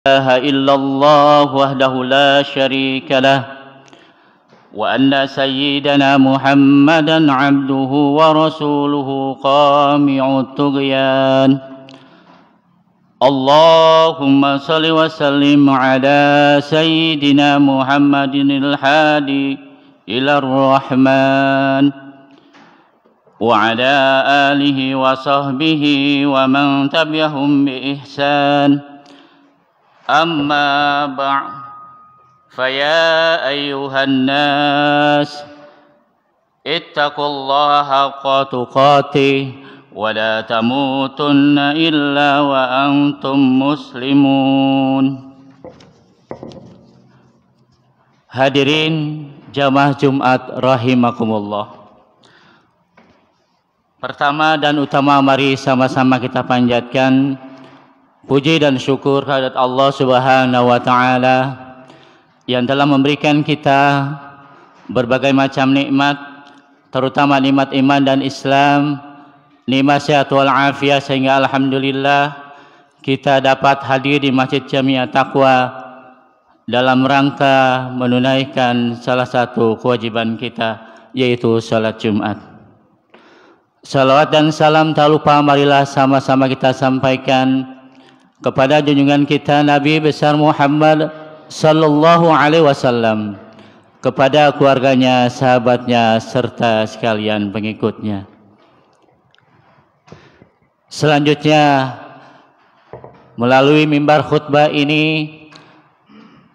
إله إلا الله وحده لا شريك له وأن سيدنا محمدا عبده ورسوله قامع الطغيان اللهم صل وسلم على سيدنا محمد الهادي إلى الرحمن وعلى آله وصحبه ومن تبعهم بإحسان أما بعد فيا أيها الناس اتقوا الله حق تقاته ولا تموتن إلا وأنتم مسلمون. Hadirin jamaah Jumat rahimakumullah. Pertama dan utama mari sama-sama kita panjatkan puji dan syukur kehadirat Allah Subhanahu wa taala yang telah memberikan kita berbagai macam nikmat, terutama nikmat iman dan Islam, nikmat sehat wal afiat, sehingga alhamdulillah kita dapat hadir di Masjid Jamiah Taqwa dalam rangka menunaikan salah satu kewajiban kita, yaitu salat Jumat. Salawat dan salam tak lupa marilah sama-sama kita sampaikan kepada junjungan kita Nabi besar Muhammad sallallahu alaihi wasallam, kepada keluarganya, sahabatnya, serta sekalian pengikutnya. Selanjutnya, melalui mimbar khutbah ini,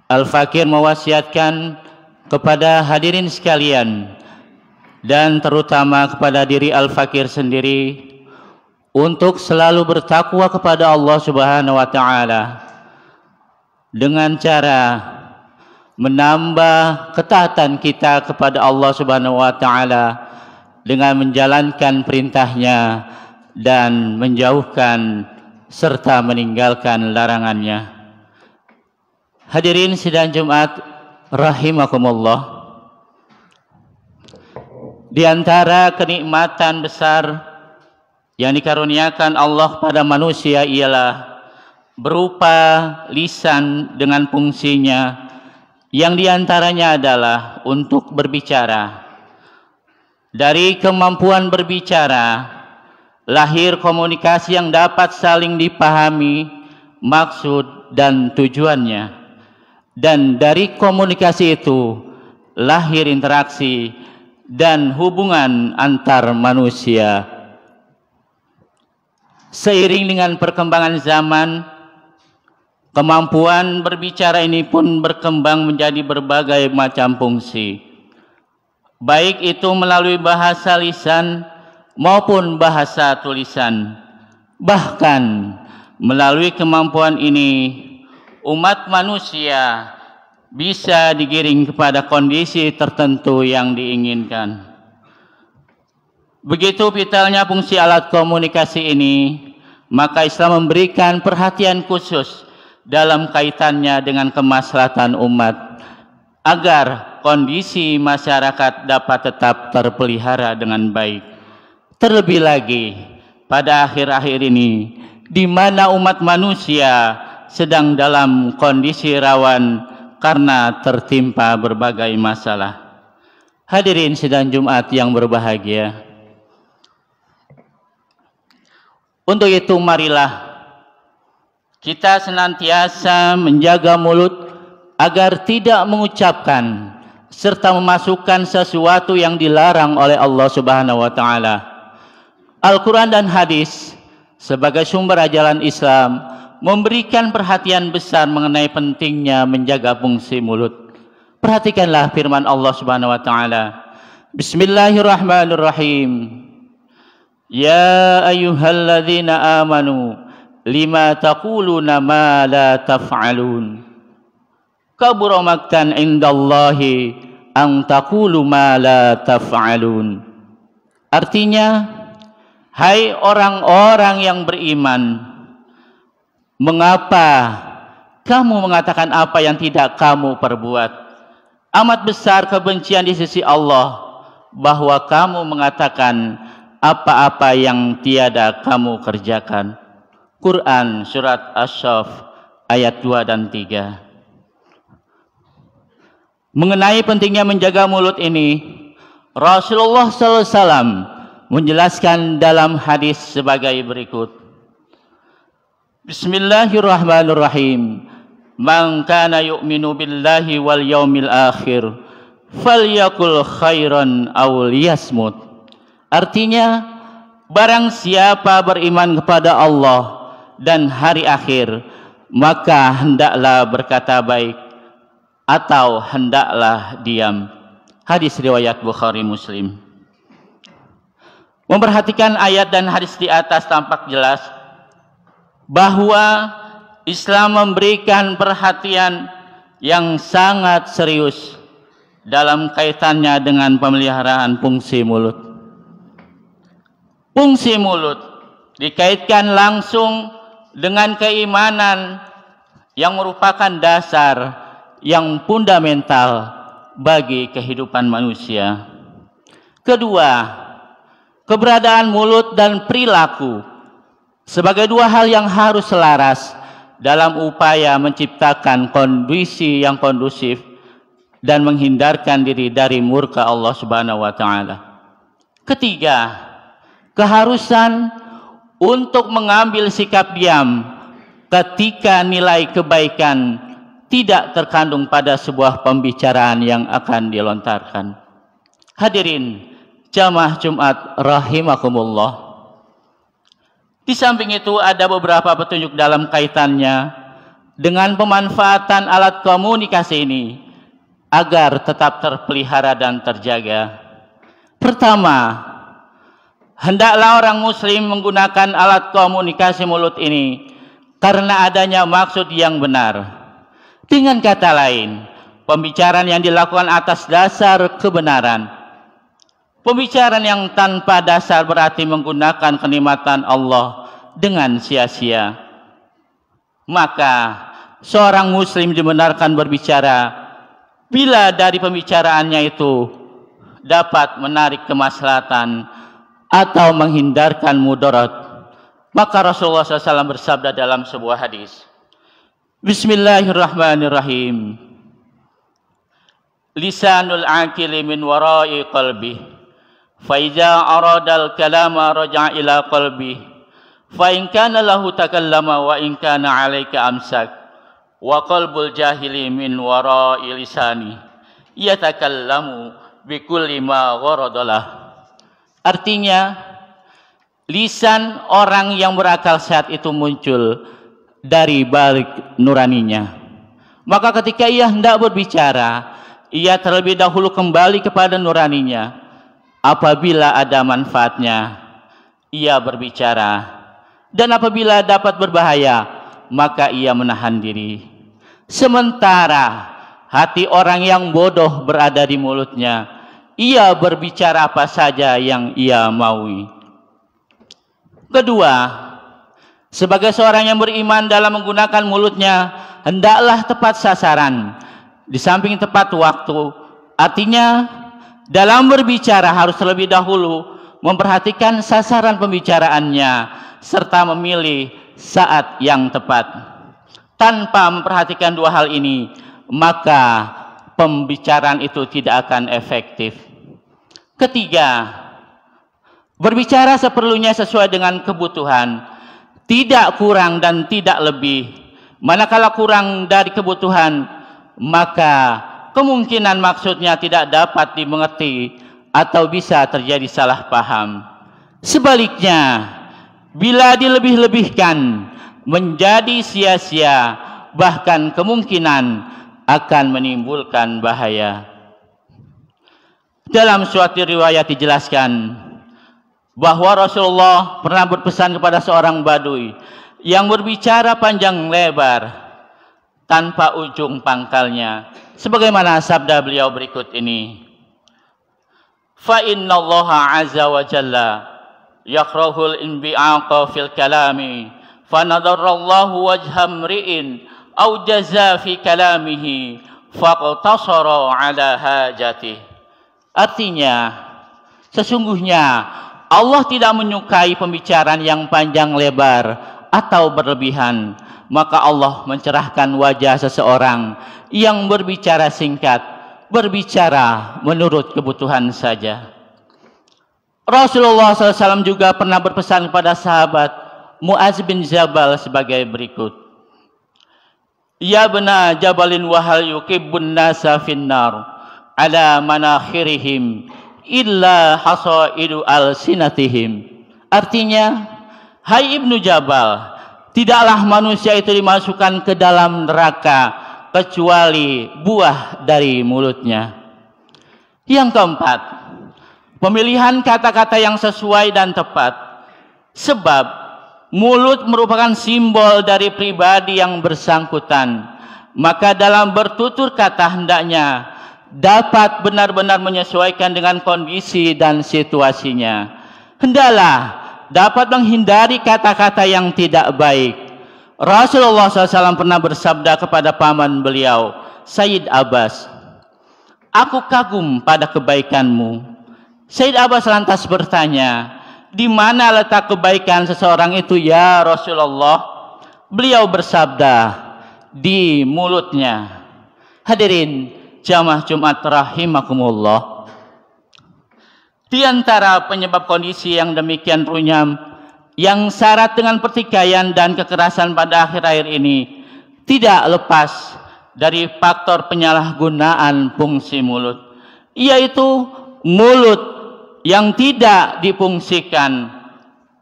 Al-Fakir mewasiatkan kepada hadirin sekalian dan terutama kepada diri Al-Fakir sendiri untuk selalu bertakwa kepada Allah Subhanahu wa taala dengan cara menambah ketaatan kita kepada Allah Subhanahu wa taala dengan menjalankan perintahnya dan menjauhkan serta meninggalkan larangannya. Hadirin sidang Jumat rahimakumullah. Di antara kenikmatan besar yang dikaruniakan Allah pada manusia ialah berupa lisan dengan fungsinya, yang diantaranya adalah untuk berbicara. Dari kemampuan berbicara lahir komunikasi yang dapat saling dipahami maksud dan tujuannya, dan dari komunikasi itu lahir interaksi dan hubungan antar manusia. Seiring dengan perkembangan zaman, kemampuan berbicara ini pun berkembang menjadi berbagai macam fungsi, baik itu melalui bahasa lisan maupun bahasa tulisan. Bahkan melalui kemampuan ini, umat manusia bisa digiring kepada kondisi tertentu yang diinginkan. Begitu vitalnya fungsi alat komunikasi ini, maka Islam memberikan perhatian khusus dalam kaitannya dengan kemaslahatan umat, agar kondisi masyarakat dapat tetap terpelihara dengan baik. Terlebih lagi pada akhir-akhir ini, di mana umat manusia sedang dalam kondisi rawan karena tertimpa berbagai masalah. Hadirin sidang Jumat yang berbahagia, untuk itu marilah kita senantiasa menjaga mulut agar tidak mengucapkan serta memasukkan sesuatu yang dilarang oleh Allah Subhanahu wa taala. Al-Quran dan hadis sebagai sumber ajaran Islam memberikan perhatian besar mengenai pentingnya menjaga fungsi mulut. Perhatikanlah firman Allah Subhanahu wa taala. Bismillahirrahmanirrahim. Ya ayyuhalladzina amanu lima taquluna ma la taf'alun. Kabura maqtan indallahi an taqulu ma la taf'alun. Artinya, hai orang-orang yang beriman, mengapa kamu mengatakan apa yang tidak kamu perbuat? Amat besar kebencian di sisi Allah bahwa kamu mengatakan apa-apa yang tiada kamu kerjakan. Quran Surat Asy-Syaff ayat 2 dan 3. Mengenai pentingnya menjaga mulut ini, Rasulullah SAW menjelaskan dalam hadis sebagai berikut. Bismillahirrahmanirrahim. Man kana yu'minu billahi wal yaumil akhir falyakul khairan aw liyasmut. Artinya, barang siapa beriman kepada Allah dan hari akhir, maka hendaklah berkata baik atau hendaklah diam. Hadis riwayat Bukhari Muslim. Memperhatikan ayat dan hadis di atas tampak jelas bahwa Islam memberikan perhatian yang sangat serius dalam kaitannya dengan pemeliharaan fungsi mulut. Fungsi mulut dikaitkan langsung dengan keimanan yang merupakan dasar yang fundamental bagi kehidupan manusia. Kedua, keberadaan mulut dan perilaku sebagai dua hal yang harus selaras dalam upaya menciptakan kondisi yang kondusif dan menghindarkan diri dari murka Allah Subhanahu wa taala. Ketiga, keharusan untuk mengambil sikap diam ketika nilai kebaikan tidak terkandung pada sebuah pembicaraan yang akan dilontarkan. Hadirin jamaah Jumat rahimakumullah. Di samping itu ada beberapa petunjuk dalam kaitannya dengan pemanfaatan alat komunikasi ini agar tetap terpelihara dan terjaga. Pertama, hendaklah orang muslim menggunakan alat komunikasi mulut ini karena adanya maksud yang benar. Dengan kata lain, pembicaraan yang dilakukan atas dasar kebenaran. Pembicaraan yang tanpa dasar berarti menggunakan kenikmatan Allah dengan sia-sia. Maka seorang muslim dibenarkan berbicara bila dari pembicaraannya itu dapat menarik kemaslahatan atau menghindarkan mudarat. Maka Rasulullah SAW bersabda dalam sebuah hadis, Bismillahirrahmanirrahim. Lisanul aqili min wara'i qalbi. Fa idza aradal kalama raja'a ila qalbi. Fa in kana lahu takallama wa in kana 'alaika amsak. Wa qalbul jahili min wara'i lisani. Yatakallamu bikulli ma gharadalah. Artinya, lisan orang yang berakal sehat itu muncul dari balik nuraninya. Maka ketika ia hendak berbicara, ia terlebih dahulu kembali kepada nuraninya. Apabila ada manfaatnya, ia berbicara. Dan apabila dapat berbahaya, maka ia menahan diri. Sementara hati orang yang bodoh berada di mulutnya, ia berbicara apa saja yang ia maui. Kedua, sebagai seorang yang beriman dalam menggunakan mulutnya, hendaklah tepat sasaran, di samping tepat waktu. Artinya, dalam berbicara harus terlebih dahulu memperhatikan sasaran pembicaraannya, serta memilih saat yang tepat. Tanpa memperhatikan dua hal ini, maka pembicaraan itu tidak akan efektif. Ketiga, berbicara seperlunya sesuai dengan kebutuhan. Tidak kurang dan tidak lebih. Manakala kurang dari kebutuhan, maka kemungkinan maksudnya tidak dapat dimengerti atau bisa terjadi salah paham. Sebaliknya, bila dilebih-lebihkan, menjadi sia-sia, bahkan kemungkinan akan menimbulkan bahaya. Dalam suatu riwayat dijelaskan bahwa Rasulullah pernah berpesan kepada seorang badui yang berbicara panjang lebar tanpa ujung pangkalnya, sebagaimana sabda beliau berikut ini, fa innallaha azza wa jalla yakrahul inbi'aqa fil kalami fa nadarallahu wajha mri'in au jaza fi kalamihi faqtasara ala hajati. Artinya, sesungguhnya Allah tidak menyukai pembicaraan yang panjang lebar atau berlebihan, maka Allah mencerahkan wajah seseorang yang berbicara singkat, berbicara menurut kebutuhan saja. Rasulullah SAW juga pernah berpesan kepada sahabat Mu'adz bin Jabal sebagai berikut. Ya bena jabalin wahal yukibbun nasa finnar ala manakhirihim illa hasaidu al-sinatihim. Artinya, hai Ibnu Jabal, tidaklah manusia itu dimasukkan ke dalam neraka kecuali buah dari mulutnya. Yang keempat, pemilihan kata-kata yang sesuai dan tepat. Sebab mulut merupakan simbol dari pribadi yang bersangkutan. Maka dalam bertutur kata hendaknya dapat benar-benar menyesuaikan dengan kondisi dan situasinya. Hendaklah dapat menghindari kata-kata yang tidak baik. Rasulullah SAW pernah bersabda kepada paman beliau, Sayyid Abbas, aku kagum pada kebaikanmu. Sayyid Abbas lantas bertanya, di mana letak kebaikan seseorang itu ya Rasulullah? Beliau bersabda, di mulutnya. Hadirin jamaah Jumat rahimakumullah. Di antara penyebab kondisi yang demikian runyam, yang syarat dengan pertikaian dan kekerasan pada akhir-akhir ini, tidak lepas dari faktor penyalahgunaan fungsi mulut, yaitu mulut yang tidak difungsikan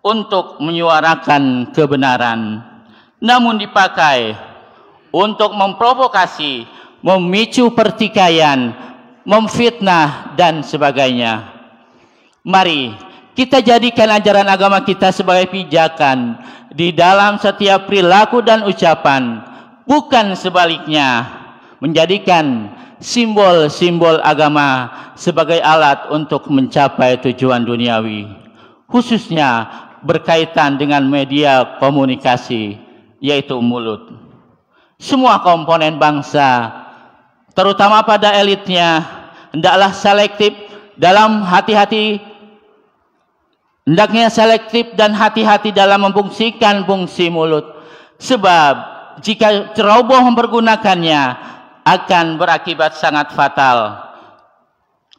untuk menyuarakan kebenaran, namun dipakai untuk memprovokasi, memicu pertikaian, memfitnah, dan sebagainya. Mari kita jadikan ajaran agama kita sebagai pijakan di dalam setiap perilaku dan ucapan, bukan sebaliknya, menjadikan simbol-simbol agama sebagai alat untuk mencapai tujuan duniawi, khususnya berkaitan dengan media komunikasi, yaitu mulut. Semua komponen bangsa, terutama pada elitnya, hendaklah selektif dan hati-hati dalam memfungsikan fungsi mulut. Sebab jika ceroboh mempergunakannya, akan berakibat sangat fatal.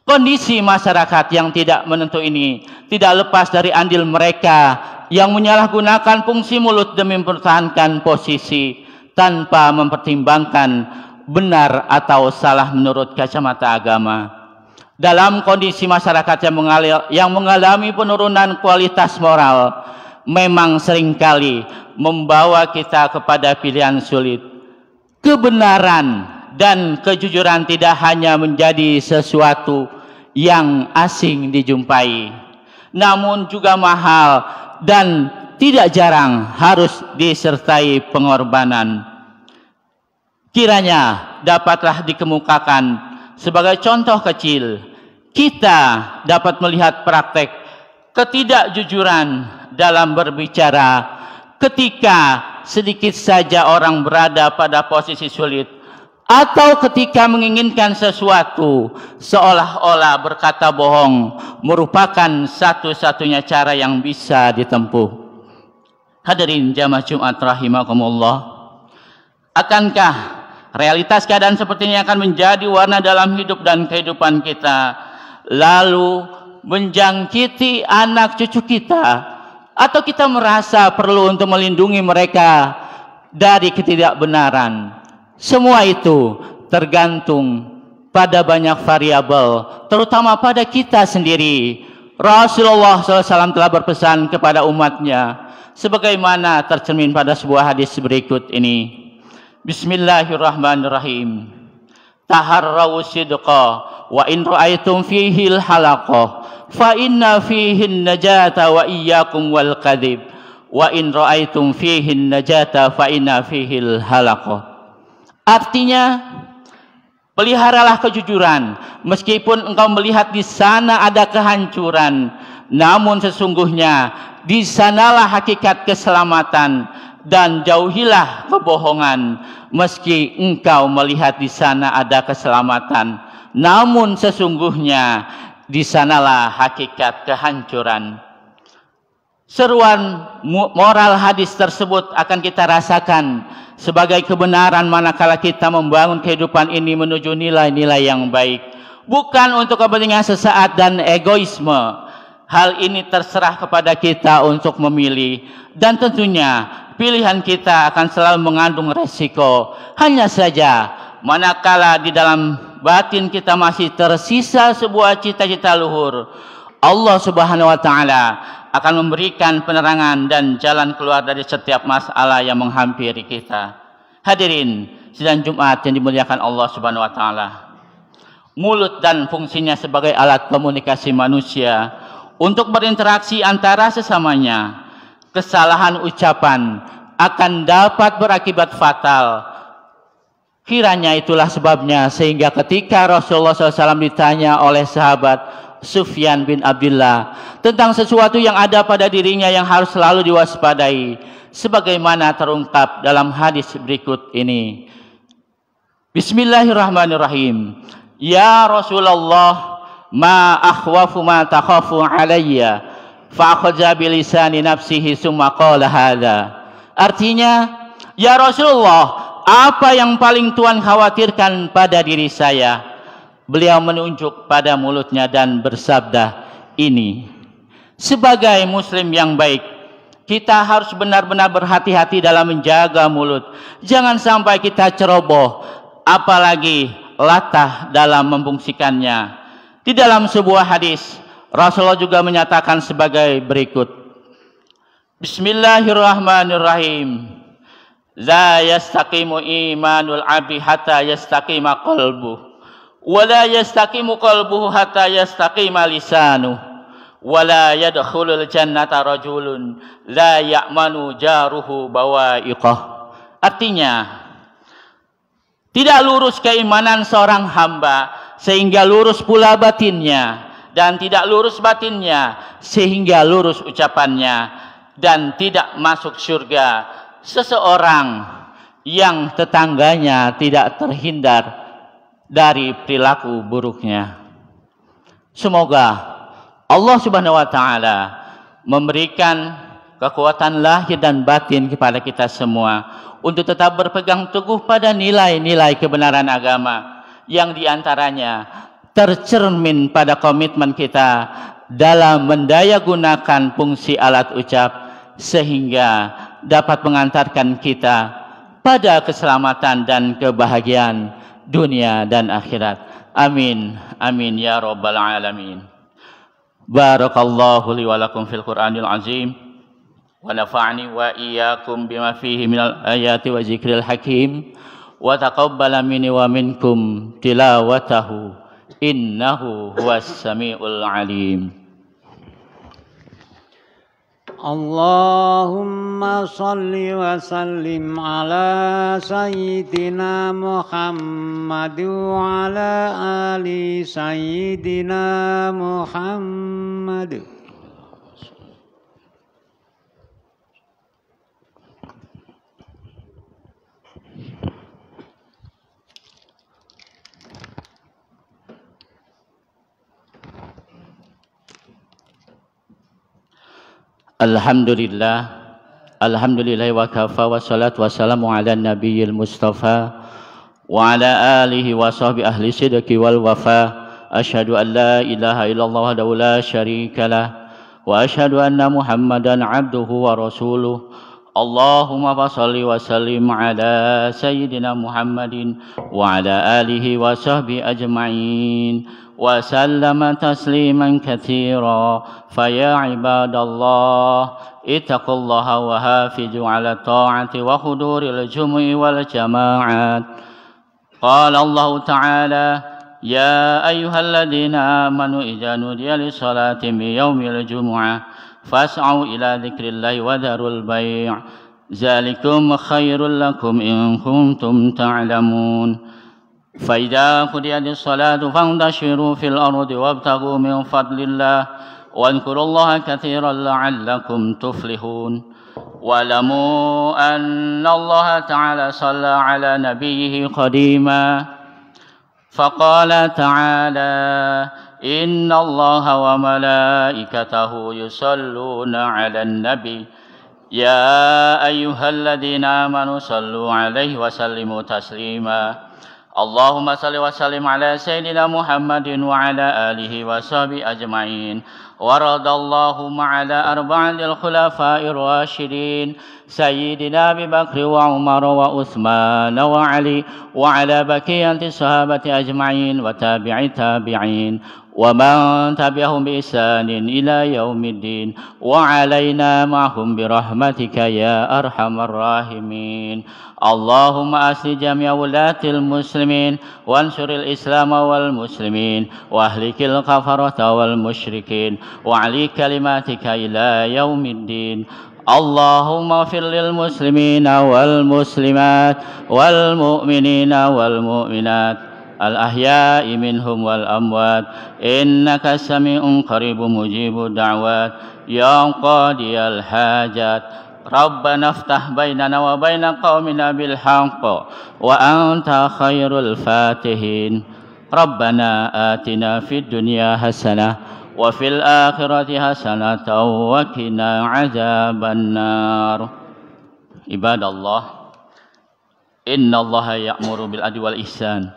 Kondisi masyarakat yang tidak menentu ini tidak lepas dari andil mereka yang menyalahgunakan fungsi mulut demi mempertahankan posisi tanpa mempertimbangkan benar atau salah menurut kacamata agama. Dalam kondisi masyarakat yang mengalami penurunan kualitas moral, memang seringkali membawa kita kepada pilihan sulit. Kebenaran dan kejujuran tidak hanya menjadi sesuatu yang asing dijumpai, namun juga mahal dan tidak jarang harus disertai pengorbanan. Kiranya dapatlah dikemukakan sebagai contoh kecil, kita dapat melihat praktek ketidakjujuran dalam berbicara ketika sedikit saja orang berada pada posisi sulit, atau ketika menginginkan sesuatu, seolah-olah berkata bohong merupakan satu-satunya cara yang bisa ditempuh. Hadirin jamaah Jumat rahimakumullah, akankah realitas keadaan seperti ini akan menjadi warna dalam hidup dan kehidupan kita, lalu menjangkiti anak cucu kita, atau kita merasa perlu untuk melindungi mereka dari ketidakbenaran? Semua itu tergantung pada banyak variabel, terutama pada kita sendiri. Rasulullah SAW telah berpesan kepada umatnya sebagaimana tercermin pada sebuah hadis berikut ini. Bismillahirrahmanirrahim. Taharraw sidqa wa in ra'aytum fihi al-halaqa fa inna fihi an-najata wa iyyakum wal kadhib wa in ra'aytum fihi an-najata fa inna fihi al-halaqa. Artinya, peliharalah kejujuran meskipun engkau melihat di sana ada kehancuran, namun sesungguhnya di sanalah hakikat keselamatan, dan jauhilah kebohongan meski engkau melihat di sana ada keselamatan, namun sesungguhnya di sanalah hakikat kehancuran. Seruan moral hadis tersebut akan kita rasakan sebagai kebenaran manakala kita membangun kehidupan ini menuju nilai-nilai yang baik, bukan untuk kepentingan sesaat dan egoisme. Hal ini terserah kepada kita untuk memilih, dan tentunya pilihan kita akan selalu mengandung resiko. Hanya saja manakala di dalam batin kita masih tersisa sebuah cita-cita luhur, Allah Subhanahu wa taala akan memberikan penerangan dan jalan keluar dari setiap masalah yang menghampiri kita. Hadirin sidang Jumat yang dimuliakan Allah Subhanahu wa taala. Mulut dan fungsinya sebagai alat komunikasi manusia untuk berinteraksi antara sesamanya. Kesalahan ucapan akan dapat berakibat fatal. Kiranya itulah sebabnya sehingga ketika Rasulullah SAW ditanya oleh sahabat Sufyan bin Abdullah tentang sesuatu yang ada pada dirinya yang harus selalu diwaspadai, sebagaimana terungkap dalam hadis berikut ini. Bismillahirrahmanirrahim. Ya Rasulullah, ma akhwafu ma takhafu alayya, fa akhadha bilisani nafsihi summa qala hadza. Artinya, ya Rasulullah, apa yang paling Tuhan khawatirkan pada diri saya? Beliau menunjuk pada mulutnya dan bersabda ini. Sebagai muslim yang baik, kita harus benar-benar berhati-hati dalam menjaga mulut. Jangan sampai kita ceroboh, apalagi latah dalam membungsikannya. Di dalam sebuah hadis, Rasulullah juga menyatakan sebagai berikut. Bismillahirrahmanirrahim. La yastaqimu imanul abdi hatta yastaqima qalbuh. Wala yastaqimu qalbuhu hatta yastaqima lisanuh. Wala yadkhulul jannata rajulun la ya'manu jaruhu bawa'iqah. Artinya, tidak lurus keimanan seorang hamba sehingga lurus pula batinnya, dan tidak lurus batinnya sehingga lurus ucapannya, dan tidak masuk surga seseorang yang tetangganya tidak terhindar dari perilaku buruknya. Semoga Allah Subhanahu wa taala memberikan kekuatan lahir dan batin kepada kita semua untuk tetap berpegang teguh pada nilai-nilai kebenaran agama yang diantaranya tercermin pada komitmen kita dalam mendayagunakan fungsi alat ucap sehingga dapat mengantarkan kita pada keselamatan dan kebahagiaan dunia dan akhirat. Amin. Amin ya rabbal alamin. Barakallahu li wa lakum fil Qur'anil azim wa nafa'ani wa iyyakum bima fihi minal ayati wa zikril hakim wa taqabbala minni wa minkum tilawatahu innahu huwas samiul alim. Allahumma salli wa sallim ala sayyidina Muhammad wa ala ali sayyidina Muhammad. Alhamdulillah, alhamdulillah wa kafa wa salatu wa salamu ala nabiyil mustafa wa ala alihi wa sahbi ahli sidqi wal wafa. Asyhadu an la ilaha illallah wahdahu la syarikalah wa asyhadu anna Muhammadan abduhu wa rasuluh. Allahumma shalli wa sallim ala sayyidina Muhammadin wa ala alihi wa sahbi ajma'in wa sallama tasliman katsira. Faya ibadallah ittaqullaha wa hafizu ala ta'ati wa huduril jumu'i wal jama'at. Qala Allah ta'ala ya ayyuhalladzina amanu idza nudiya lis-salati min yaumil jumu'ah fas'au ila dzikrillahi wa dharul bai' dzalikum khairul lakum in kuntum ta'lamun. فإذا قضيت الصلاة فانتشروا في الأرض وابتغوا من فضل الله واذكروا الله كثيرا لعلكم تفلحون. واعلموا أن الله تعالى صلى على نبيه قديما فقال تعالى إن الله وملائكته يصلون على النبي يا أيها الذين آمنوا صلوا عليه وسلموا تسليما اللهم صل وسلم على سيدنا محمد وعلى آله وصحبه أجمعين ورضى اللهم على أربعة الخلفاء الراشدين سيدنا أبي بكر وعمر وعثمان وعلي وعلى بقية الصحابة أجمعين وتابع التابعين ومن تبعهم بإحسان إلى يوم الدين وعلينا معهم برحمتك يا أرحم الراحمين اللهم أصلح جميع ولاة المسلمين وانصر الإسلام والمسلمين وأهلك الكفرة والمشركين وعلي كلماتك إلى يوم الدين اللهم اغفر للمسلمين والمسلمات والمؤمنين والمؤمنات الأحياء منهم والأموات إنك سميع قريب مجيب الدعوات يا قاضي الحاجات ربنا افتح بيننا وبين قومنا بالحق وأنت خير الفاتحين ربنا آتنا في الدنيا حسنة وفي الآخرة حسنة وقنا عذاب النار عباد الله إن الله يأمر بالعدل والإحسان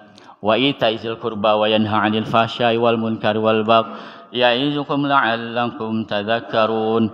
وإيتاء ذي القربى وينهى عن الفحشاء والمنكر والبغي يعظكم لعلكم تذكرون